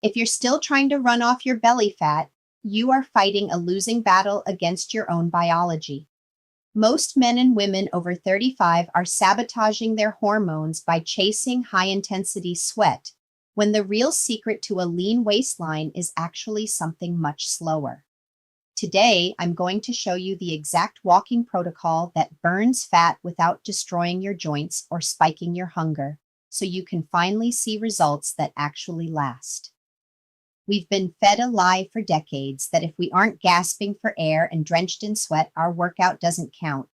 If you're still trying to run off your belly fat, you are fighting a losing battle against your own biology. Most men and women over 35 are sabotaging their hormones by chasing high-intensity sweat, when the real secret to a lean waistline is actually something much slower. Today, I'm going to show you the exact walking protocol that burns fat without destroying your joints or spiking your hunger, so you can finally see results that actually last. We've been fed a lie for decades that if we aren't gasping for air and drenched in sweat, our workout doesn't count.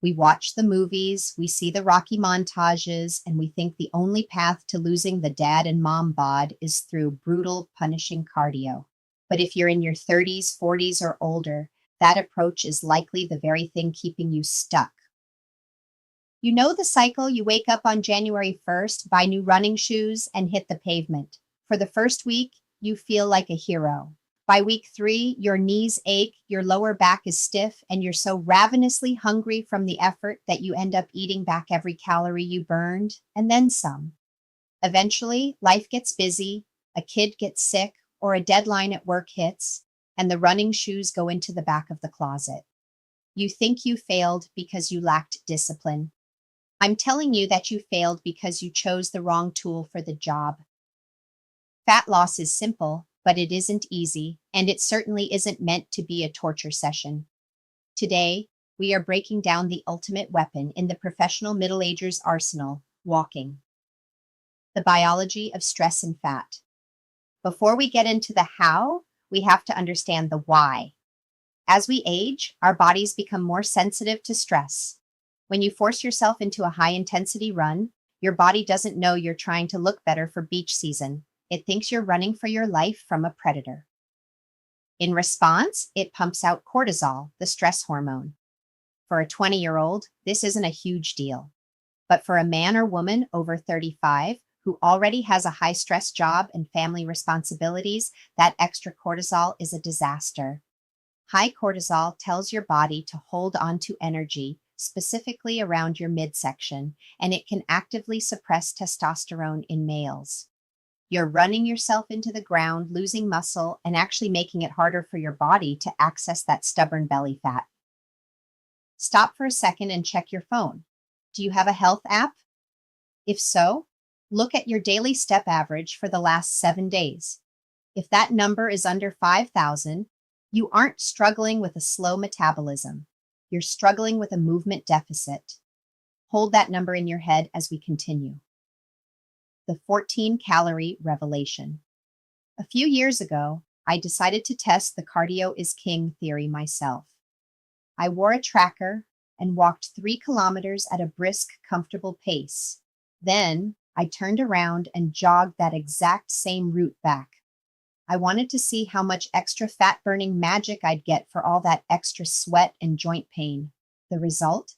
We watch the movies, we see the Rocky montages, and we think the only path to losing the dad and mom bod is through brutal, punishing cardio. But if you're in your 30s, 40s, or older, that approach is likely the very thing keeping you stuck. You know the cycle: you wake up on January 1st, buy new running shoes, and hit the pavement. For the first week, you feel like a hero. By week 3, your knees ache, your lower back is stiff, and you're so ravenously hungry from the effort that you end up eating back every calorie you burned, and then some. Eventually, life gets busy, a kid gets sick, or a deadline at work hits, and the running shoes go into the back of the closet. You think you failed because you lacked discipline. I'm telling you that you failed because you chose the wrong tool for the job. Fat loss is simple, but it isn't easy, and it certainly isn't meant to be a torture session. Today, we are breaking down the ultimate weapon in the professional middle-ager's arsenal: walking. The biology of stress and fat. Before we get into the how, we have to understand the why. As we age, our bodies become more sensitive to stress. When you force yourself into a high-intensity run, your body doesn't know you're trying to look better for beach season. It thinks you're running for your life from a predator. In response, it pumps out cortisol, the stress hormone. For a 20-year-old, this isn't a huge deal. But for a man or woman over 35 who already has a high-stress job and family responsibilities, that extra cortisol is a disaster. High cortisol tells your body to hold on to energy, specifically around your midsection, and it can actively suppress testosterone in males. You're running yourself into the ground, losing muscle, and actually making it harder for your body to access that stubborn belly fat. Stop for a second and check your phone. Do you have a health app? If so, look at your daily step average for the last 7 days. If that number is under 5,000, you aren't struggling with a slow metabolism. You're struggling with a movement deficit. Hold that number in your head as we continue. The 14-calorie revelation. A few years ago, I decided to test the cardio is king theory myself. I wore a tracker and walked 3 kilometers at a brisk, comfortable pace. Then, I turned around and jogged that exact same route back. I wanted to see how much extra fat-burning magic I'd get for all that extra sweat and joint pain. The result?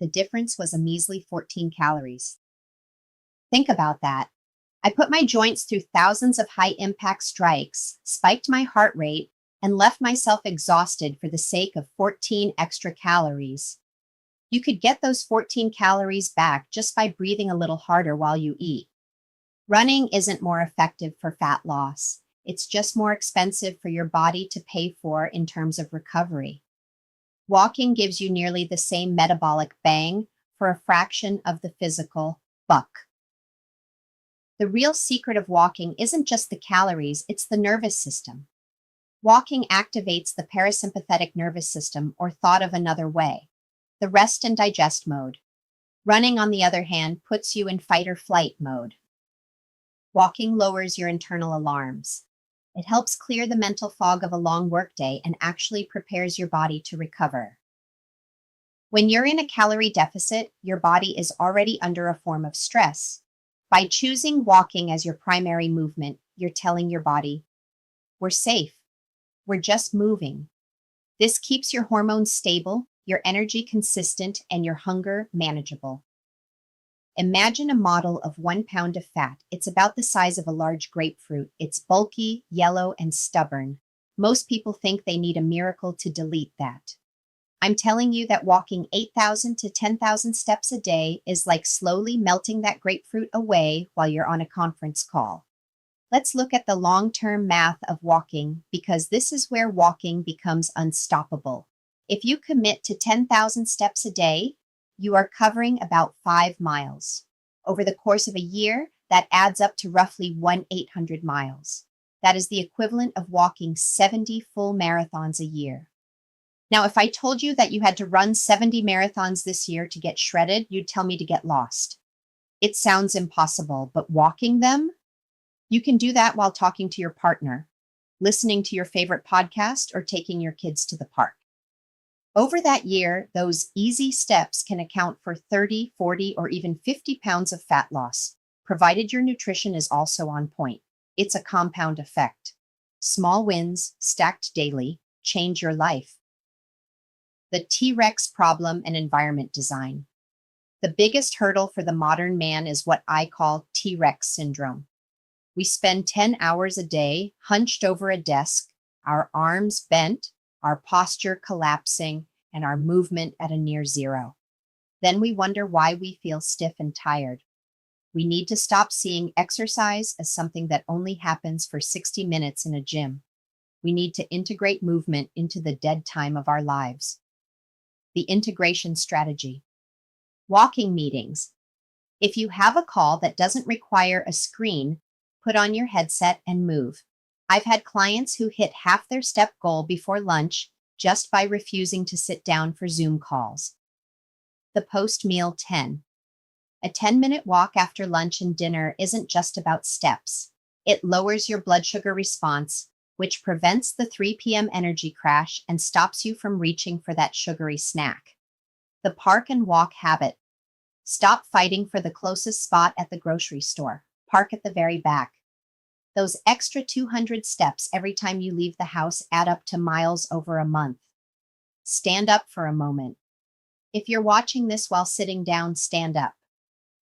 The difference was a measly 14 calories. Think about that. I put my joints through thousands of high-impact strikes, spiked my heart rate, and left myself exhausted for the sake of 14 extra calories. You could get those 14 calories back just by breathing a little harder while you eat. Running isn't more effective for fat loss. It's just more expensive for your body to pay for in terms of recovery. Walking gives you nearly the same metabolic bang for a fraction of the physical buck. The real secret of walking isn't just the calories, it's the nervous system. Walking activates the parasympathetic nervous system, or thought of another way, the rest and digest mode. Running, on the other hand, puts you in fight or flight mode. Walking lowers your internal alarms. It helps clear the mental fog of a long workday and actually prepares your body to recover. When you're in a calorie deficit, your body is already under a form of stress. By choosing walking as your primary movement, you're telling your body, we're safe. We're just moving. This keeps your hormones stable, your energy consistent, and your hunger manageable. Imagine a model of 1 pound of fat. It's about the size of a large grapefruit. It's bulky, yellow, and stubborn. Most people think they need a miracle to delete that. I'm telling you that walking 8,000 to 10,000 steps a day is like slowly melting that grapefruit away while you're on a conference call. Let's look at the long-term math of walking because this is where walking becomes unstoppable. If you commit to 10,000 steps a day, you are covering about 5 miles. Over the course of a year, that adds up to roughly 1,800 miles. That is the equivalent of walking 70 full marathons a year. Now, if I told you that you had to run 70 marathons this year to get shredded, you'd tell me to get lost. It sounds impossible, but walking them? You can do that while talking to your partner, listening to your favorite podcast, or taking your kids to the park. Over that year, those easy steps can account for 30, 40, or even 50 pounds of fat loss, provided your nutrition is also on point. It's a compound effect. Small wins, stacked daily, change your life. The T-Rex problem and environment design. The biggest hurdle for the modern man is what I call T-Rex syndrome. We spend 10 hours a day hunched over a desk, our arms bent, our posture collapsing, and our movement at a near zero. Then we wonder why we feel stiff and tired. We need to stop seeing exercise as something that only happens for 60 minutes in a gym. We need to integrate movement into the dead time of our lives. The integration strategy. Walking meetings. If you have a call that doesn't require a screen, put on your headset and move. I've had clients who hit half their step goal before lunch just by refusing to sit down for Zoom calls. The post-meal 10. A 10-minute walk after lunch and dinner isn't just about steps. It lowers your blood sugar response, which prevents the 3 p.m. energy crash and stops you from reaching for that sugary snack. The park and walk habit. Stop fighting for the closest spot at the grocery store. Park at the very back. Those extra 200 steps every time you leave the house add up to miles over a month. Stand up for a moment. If you're watching this while sitting down, stand up.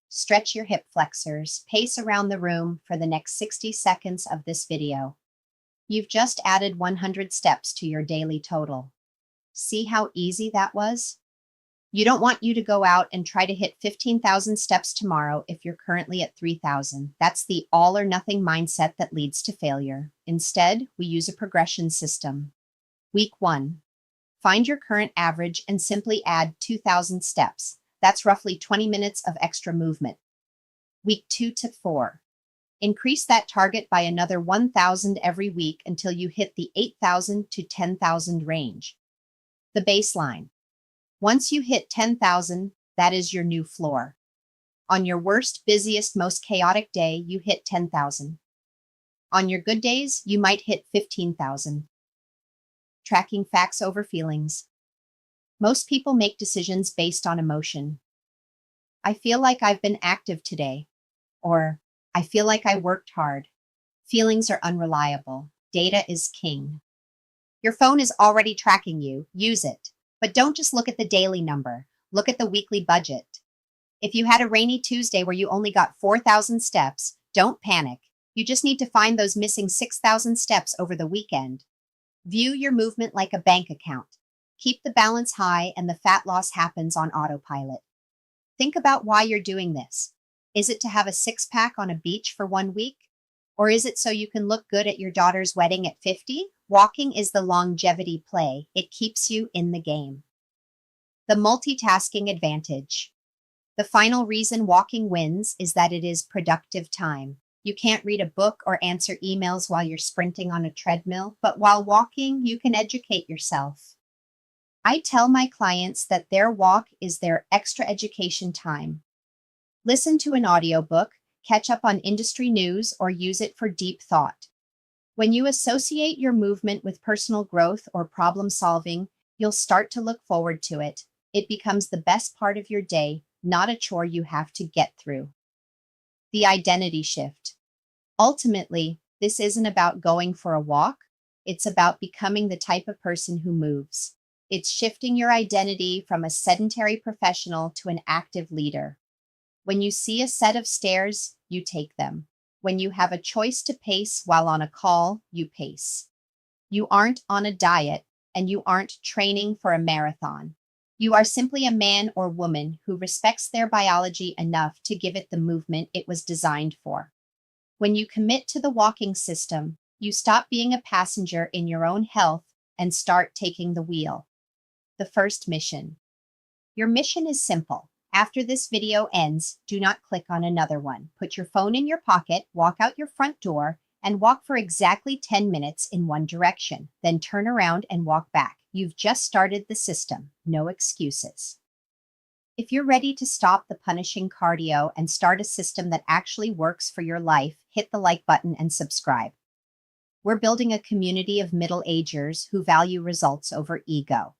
Stretch your hip flexors, pace around the room for the next 60 seconds of this video. You've just added 100 steps to your daily total. See how easy that was? You don't want you to go out and try to hit 15,000 steps tomorrow if you're currently at 3,000. That's the all or nothing mindset that leads to failure. Instead, we use a progression system. Week 1. Find your current average and simply add 2,000 steps. That's roughly 20 minutes of extra movement. Week 2 to 4. Increase that target by another 1,000 every week until you hit the 8,000 to 10,000 range. The baseline. Once you hit 10,000, that is your new floor. On your worst, busiest, most chaotic day, you hit 10,000. On your good days, you might hit 15,000. Tracking facts over feelings. Most people make decisions based on emotion. I feel like I've been active today, or I feel like I worked hard. Feelings are unreliable. Data is king. Your phone is already tracking you. Use it. But don't just look at the daily number. Look at the weekly budget. If you had a rainy Tuesday where you only got 4,000 steps, don't panic. You just need to find those missing 6,000 steps over the weekend. View your movement like a bank account. Keep the balance high and the fat loss happens on autopilot. Think about why you're doing this. Is it to have a six-pack on a beach for 1 week? Or is it so you can look good at your daughter's wedding at 50? Walking is the longevity play. It keeps you in the game. The multitasking advantage. The final reason walking wins is that it is productive time. You can't read a book or answer emails while you're sprinting on a treadmill, but while walking, you can educate yourself. I tell my clients that their walk is their extra education time. Listen to an audiobook, catch up on industry news, or use it for deep thought. When you associate your movement with personal growth or problem solving, you'll start to look forward to it. It becomes the best part of your day, not a chore you have to get through. The identity shift. Ultimately, this isn't about going for a walk. It's about becoming the type of person who moves. It's shifting your identity from a sedentary professional to an active leader. When you see a set of stairs, you take them. When you have a choice to pace while on a call, you pace. You aren't on a diet, and you aren't training for a marathon. You are simply a man or woman who respects their biology enough to give it the movement it was designed for. When you commit to the walking system, you stop being a passenger in your own health and start taking the wheel. The first mission. Your mission is simple. After this video ends, do not click on another one. Put your phone in your pocket, walk out your front door, and walk for exactly 10 minutes in one direction. Then turn around and walk back. You've just started the system. No excuses. If you're ready to stop the punishing cardio and start a system that actually works for your life, hit the like button and subscribe. We're building a community of middle-agers who value results over ego.